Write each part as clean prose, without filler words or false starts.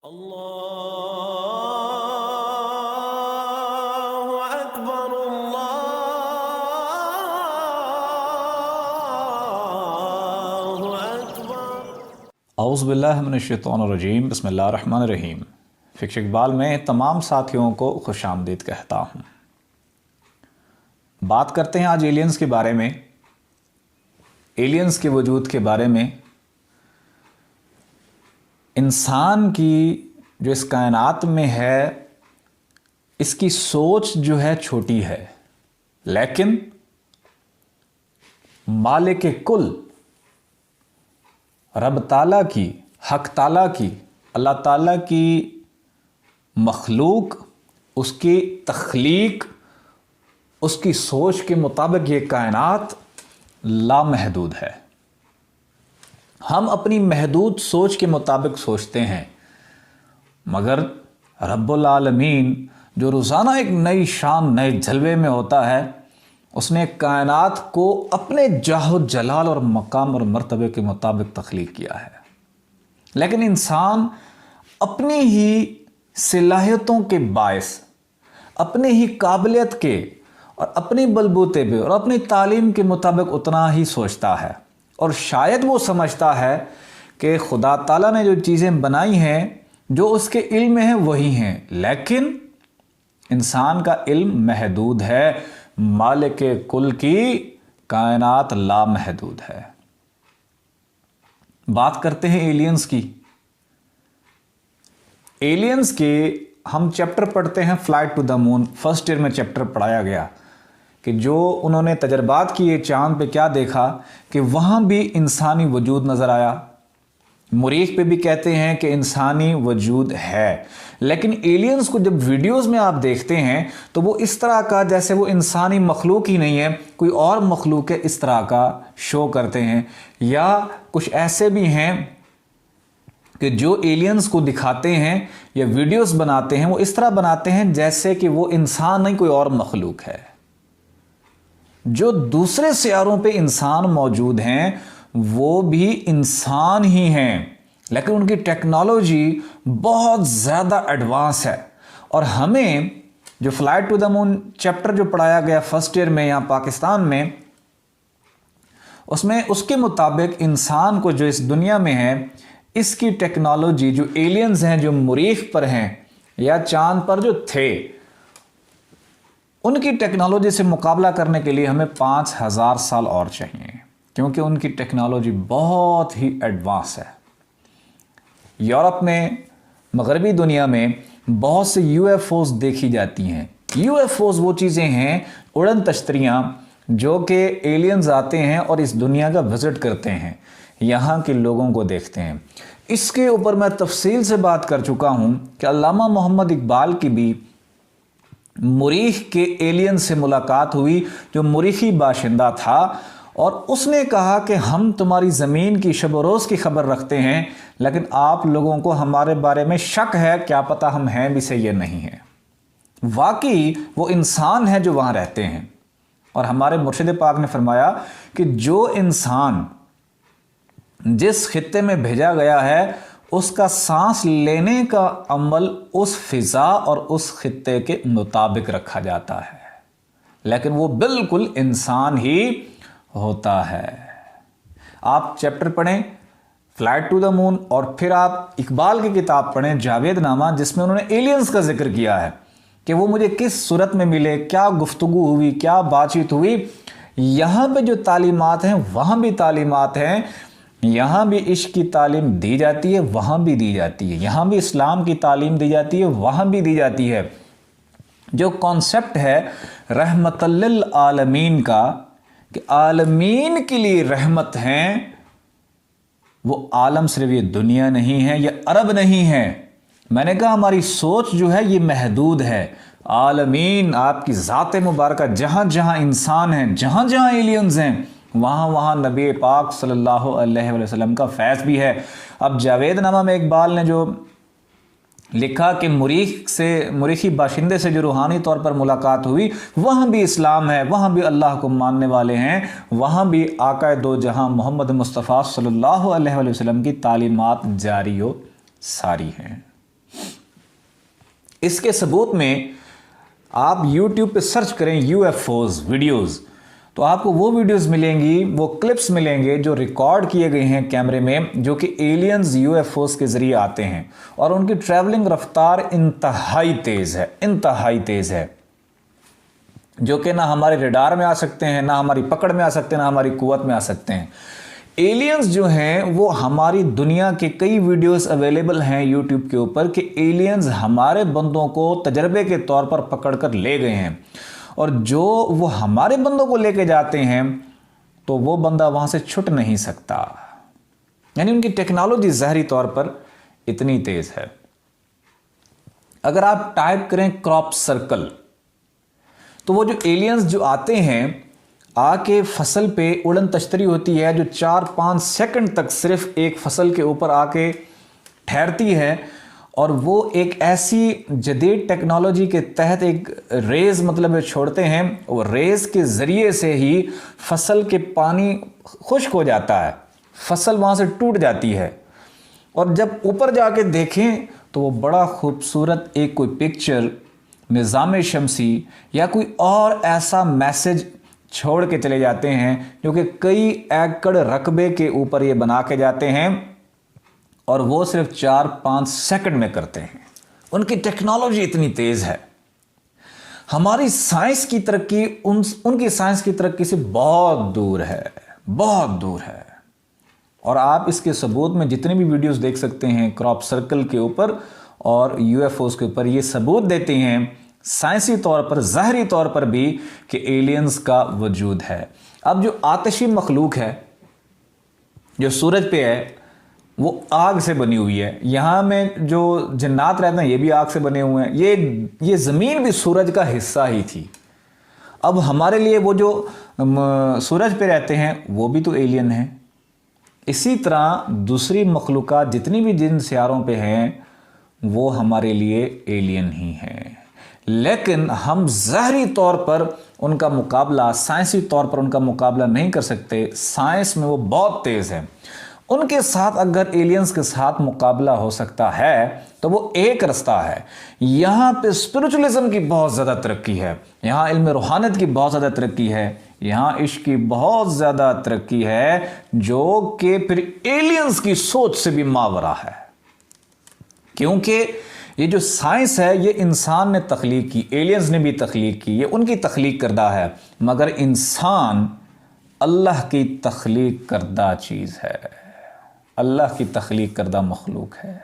अल्लाहु अकबर अल्लाहु अकबर। औज़ु बिल्लाहि मिनश्शैतानिर्रजीम बिस्मिल्लाहिर्रहमानिर्रहीम। फ़िक्र इक़बाल में तमाम साथियों को खुशामदीद कहता हूँ। बात करते हैं आज एलियंस के बारे में, एलियंस के वजूद के बारे में। इंसान की जो इस कायनात में है, इसकी सोच जो है छोटी है, लेकिन मालिक कुल रब ताला की, हक ताला की, अल्लाह ताला की मखलूक, उसकी तख्लीक, उसकी सोच के मुताबिक ये कायनात लामहदूद है। हम अपनी महदूद सोच के मुताबिक सोचते हैं, मगर रब्बुल आलमीन जो रोज़ाना एक नई शान, नए जलवे में होता है, उसने कायनात को अपने जाहो जलाल और मकाम और मर्तबे के मुताबिक तख्लीक किया है। लेकिन इंसान अपनी ही सलाहियतों के बायस, अपने ही काबिलियत के और अपनी बलबूते पे और अपनी तालीम के मुताबिक उतना ही सोचता है, और शायद वो समझता है कि खुदा ताला ने जो चीज़ें बनाई हैं, जो उसके इल्म में है वही हैं। लेकिन इंसान का इल्म महदूद है, मालिक कुल की कायनात लामहदूद है। बात करते हैं एलियंस की। एलियंस के हम चैप्टर पढ़ते हैं flight to the moon. First year में चैप्टर पढ़ाया गया कि जो उन्होंने तजर्बात किए चांद पे, क्या देखा कि वहाँ भी इंसानी वजूद नज़र आया। मरीख पे भी कहते हैं कि इंसानी वजूद है, लेकिन एलियंस को जब वीडियोस में आप देखते हैं तो वो इस तरह का, जैसे वो इंसानी मखलूक ही नहीं है, कोई और मखलूक है, इस तरह का शो करते हैं। या कुछ ऐसे भी हैं कि जो एलियंस को दिखाते हैं या वीडियोस बनाते हैं, वो इस तरह बनाते हैं जैसे कि वो इंसान नहीं, कोई और मखलूक है। जो दूसरे सियारों पे इंसान मौजूद हैं वो भी इंसान ही हैं, लेकिन उनकी टेक्नोलॉजी बहुत ज़्यादा एडवांस है। और हमें जो flight to the moon chapter जो पढ़ाया गया फर्स्ट ईयर में यहाँ पाकिस्तान में, उसमें उसके मुताबिक इंसान को जो इस दुनिया में है, इसकी टेक्नोलॉजी, जो एलियंस हैं, जो मरीख पर हैं या चांद पर जो थे, उनकी टेक्नोलॉजी से मुकाबला करने के लिए हमें 5000 साल और चाहिए, क्योंकि उनकी टेक्नोलॉजी बहुत ही एडवांस है। यूरोप में, मगरबी दुनिया में बहुत से यूएफओस देखी जाती हैं। यूएफओस वो चीज़ें हैं, उड़न तश्तरियाँ, जो कि एलियंस आते हैं और इस दुनिया का विज़िट करते हैं, यहाँ के लोगों को देखते हैं। इसके ऊपर मैं तफसील से बात कर चुका हूँ कि अल्लामा मोहम्मद इकबाल की भी मरीख के एलियन से मुलाकात हुई, जो मरीखी बाशिंदा था, और उसने कहा कि हम तुम्हारी ज़मीन की शब रोज़ की खबर रखते हैं, लेकिन आप लोगों को हमारे बारे में शक है, क्या पता हम हैं भी सही या नहीं हैं। वाकई वो इंसान है जो वहाँ रहते हैं। और हमारे मुर्शिद पाक ने फरमाया कि जो इंसान जिस खित्ते में भेजा गया है, उसका सांस लेने का अमल उस फिज़ा और उस खित्ते के मुताबिक रखा जाता है, लेकिन वो बिल्कुल इंसान ही होता है। आप चैप्टर पढ़ें फ्लाइट टू द मून, और फिर आप इकबाल की किताब पढ़ें जावेद नामा, जिसमें उन्होंने एलियंस का जिक्र किया है कि वो मुझे किस सूरत में मिले, क्या गुफ्तगू हुई, क्या बातचीत हुई। यहाँ पे जो तालीमात हैं वहाँ भी तालीमात हैं, यहाँ भी इश्क की तालीम दी जाती है, वहाँ भी दी जाती है। यहाँ भी इस्लाम की तालीम दी जाती है, वहाँ भी दी जाती है। जो कॉन्सेप्ट है रहमतल्लिल आलमीन का, कि आलमीन के लिए रहमत हैं, वो आलम सिर्फ ये दुनिया नहीं है, ये अरब नहीं है। मैंने कहा हमारी सोच जो है ये महदूद है। आलमीन आपकी ज़ात मुबारक, जहाँ जहाँ इंसान हैं, जहाँ जहाँ एलियंस हैं, वहाँ वहाँ नबी पाक सल्लल्लाहु अलैहि वसल्लम का फैज़ भी है। अब जावेद नामा में इकबाल ने जो लिखा कि मरीखी बाशिंदे से जो रूहानी तौर पर मुलाकात हुई, वहाँ भी इस्लाम है, वहाँ भी अल्लाह को मानने वाले हैं, वहाँ भी आका दो जहाँ मोहम्मद मुस्तफ़ा सल्लल्लाहु अलैहि वसल्लम की तालीमात जारी व सारी हैं। इसके सबूत में आप YouTube पे सर्च करें UFOs वीडियोस, तो आपको वो वीडियोस मिलेंगी, वो क्लिप्स मिलेंगे जो रिकॉर्ड किए गए हैं कैमरे में, जो कि एलियंस UFOs के जरिए आते हैं और उनकी ट्रैवलिंग रफ्तार इंतहाई तेज है, इंतहाई तेज है, जो कि ना हमारे रडार में आ सकते हैं, ना हमारी पकड़ में आ सकते हैं, ना हमारी कुवत में आ सकते हैं। एलियंस जो हैं वो हमारी दुनिया के कई वीडियोस अवेलेबल हैं यूट्यूब के ऊपर कि एलियंस हमारे बंदों को तजर्बे के तौर पर पकड़कर ले गए हैं, और जो वो हमारे बंदों को लेके जाते हैं तो वो बंदा वहां से छुट नहीं सकता। यानी उनकी टेक्नोलॉजी ज़ाहरी तौर पर इतनी तेज है। अगर आप टाइप करें क्रॉप सर्कल, तो वो जो एलियंस जो आते हैं, आके फसल पे उड़न तश्तरी होती है जो 4-5 सेकंड तक सिर्फ एक फसल के ऊपर आके ठहरती है, और वो एक ऐसी जदीद टेक्नोलॉजी के तहत एक रेज मतलब छोड़ते हैं, और रेज के ज़रिए से ही फसल के पानी खुश्क हो जाता है, फसल वहाँ से टूट जाती है, और जब ऊपर जाके देखें तो वो बड़ा खूबसूरत एक कोई पिक्चर, निज़ाम शमसी या कोई और ऐसा मैसेज छोड़ के चले जाते हैं, जो कि कई एकड़ रकबे के ऊपर ये बना के जाते हैं, और वो सिर्फ 4-5 सेकंड में करते हैं। उनकी टेक्नोलॉजी इतनी तेज है। हमारी साइंस की तरक्की उनकी साइंस की तरक्की से बहुत दूर है, बहुत दूर है। और आप इसके सबूत में जितने भी वीडियोस देख सकते हैं क्रॉप सर्कल के ऊपर और UFOs के ऊपर, ये सबूत देते हैं साइंसी तौर पर, ज़ाहरी तौर पर भी, कि एलियंस का वजूद है। अब जो आतिशी मखलूक है जो सूरज पे है, वो आग से बनी हुई है। यहाँ में जो जन्नात रहते हैं ये भी आग से बने हुए हैं। ये ज़मीन भी सूरज का हिस्सा ही थी। अब हमारे लिए वो जो सूरज पे रहते हैं वो भी तो एलियन हैं। इसी तरह दूसरी मखलूक़ात जितनी भी जिन सियारों पे हैं वो हमारे लिए एलियन ही हैं, लेकिन हम ज़ाहरी तौर पर उनका मुकाबला, साइंसी तौर पर उनका मुकाबला नहीं कर सकते। साइंस में वो बहुत तेज़ है। उनके साथ अगर एलियंस के साथ मुकाबला हो सकता है तो वो एक रास्ता है। यहाँ पे स्पिरिचुअलिज्म की बहुत ज़्यादा तरक्की है, यहाँ इल्म रूहानियत की बहुत ज़्यादा तरक्की है, यहाँ इश्क की बहुत ज़्यादा तरक्की है, जो कि फिर एलियंस की सोच से भी मावरा है। क्योंकि ये जो साइंस है ये इंसान ने तख्लीक की, एलियंस ने भी तख्लीक की, ये उनकी तख्लीक करदा है, मगर इंसान अल्लाह की तख्लीक करदा चीज़ है, अल्लाह की तख्लीक करदा मखलूक है।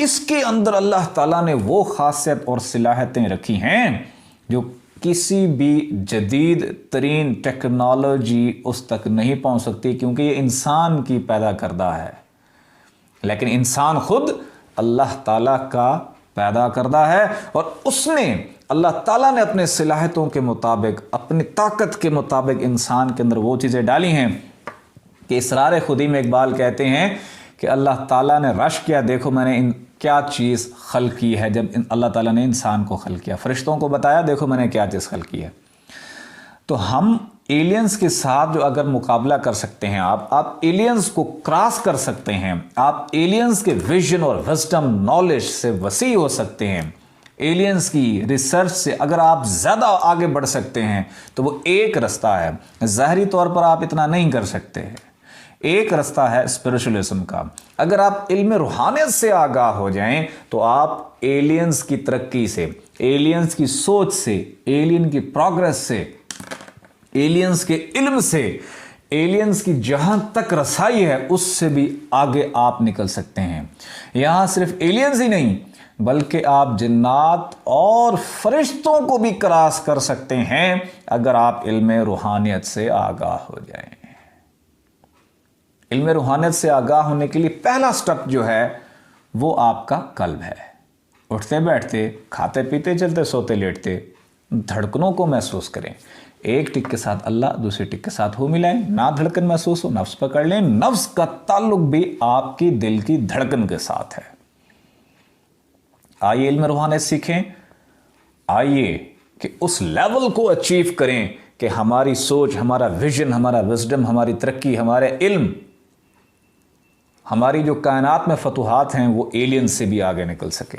इसके अंदर अल्लाह ताला ने वो खासियत और सलाहियतें रखी हैं जो किसी भी जदीद तरीन टेक्नोलॉजी उस तक नहीं पहुंच सकती, क्योंकि ये इंसान की पैदा करदा है। लेकिन इंसान खुद अल्लाह ताला का पैदा करदा है, और उसने, अल्लाह ताला ने अपने सलाहियतों के मुताबिक, अपनी ताकत के मुताबिक इंसान के अंदर वो चीज़ें डाली हैं कि इसरार खुदी में इकबाल कहते हैं कि अल्लाह ताला ने रश किया, देखो मैंने क्या चीज़ खल की है। जब अल्लाह ताला ने इंसान को खल किया, फरिश्तों को बताया देखो मैंने क्या चीज़ खल की है। तो हम एलियंस के साथ जो अगर मुकाबला कर सकते हैं, आप एलियंस को क्रॉस कर सकते हैं, आप एलियंस के विजन और विजडम नॉलेज से वसी हो सकते हैं, एलियंस की रिसर्च से अगर आप ज़्यादा आगे बढ़ सकते हैं, तो वो एक रास्ता है। ज़ाहरी तौर पर आप इतना नहीं कर सकते। एक रास्ता है स्पिरिचुअलिज्म का। अगर आप इल्म रूहानियत से आगाह हो जाएं तो आप एलियंस की तरक्की से, एलियंस की सोच से, एलियन की प्रोग्रेस से, एलियंस के इल्म से, एलियंस की जहां तक रसाई है उससे भी आगे आप निकल सकते हैं। यहां सिर्फ एलियंस ही नहीं बल्कि आप जिन्नात और फरिश्तों को भी क्रॉस कर सकते हैं अगर आप इल्म रूहानियत से आगाह हो जाएं। इल्म रूहानियत से आगाह होने के लिए पहला स्टेप जो है वो आपका कल्ब है। उठते बैठते, खाते पीते, चलते सोते लेटते धड़कनों को महसूस करें। एक टिक के साथ अल्लाह, दूसरी टिक के साथ हो मिलाएं, ना धड़कन महसूस हो नफ्स पकड़ लें। नफ्स का ताल्लुक भी आपकी दिल की धड़कन के साथ है। आइए इल्म रूहानियत सीखें, आइए कि उस लेवल को अचीव करें कि हमारी सोच, हमारा विजन, हमारा विजडम, हमारी तरक्की, हमारे इल्म, हमारी जो कायनात में फतूहात हैं वो एलियन से भी आगे निकल सके।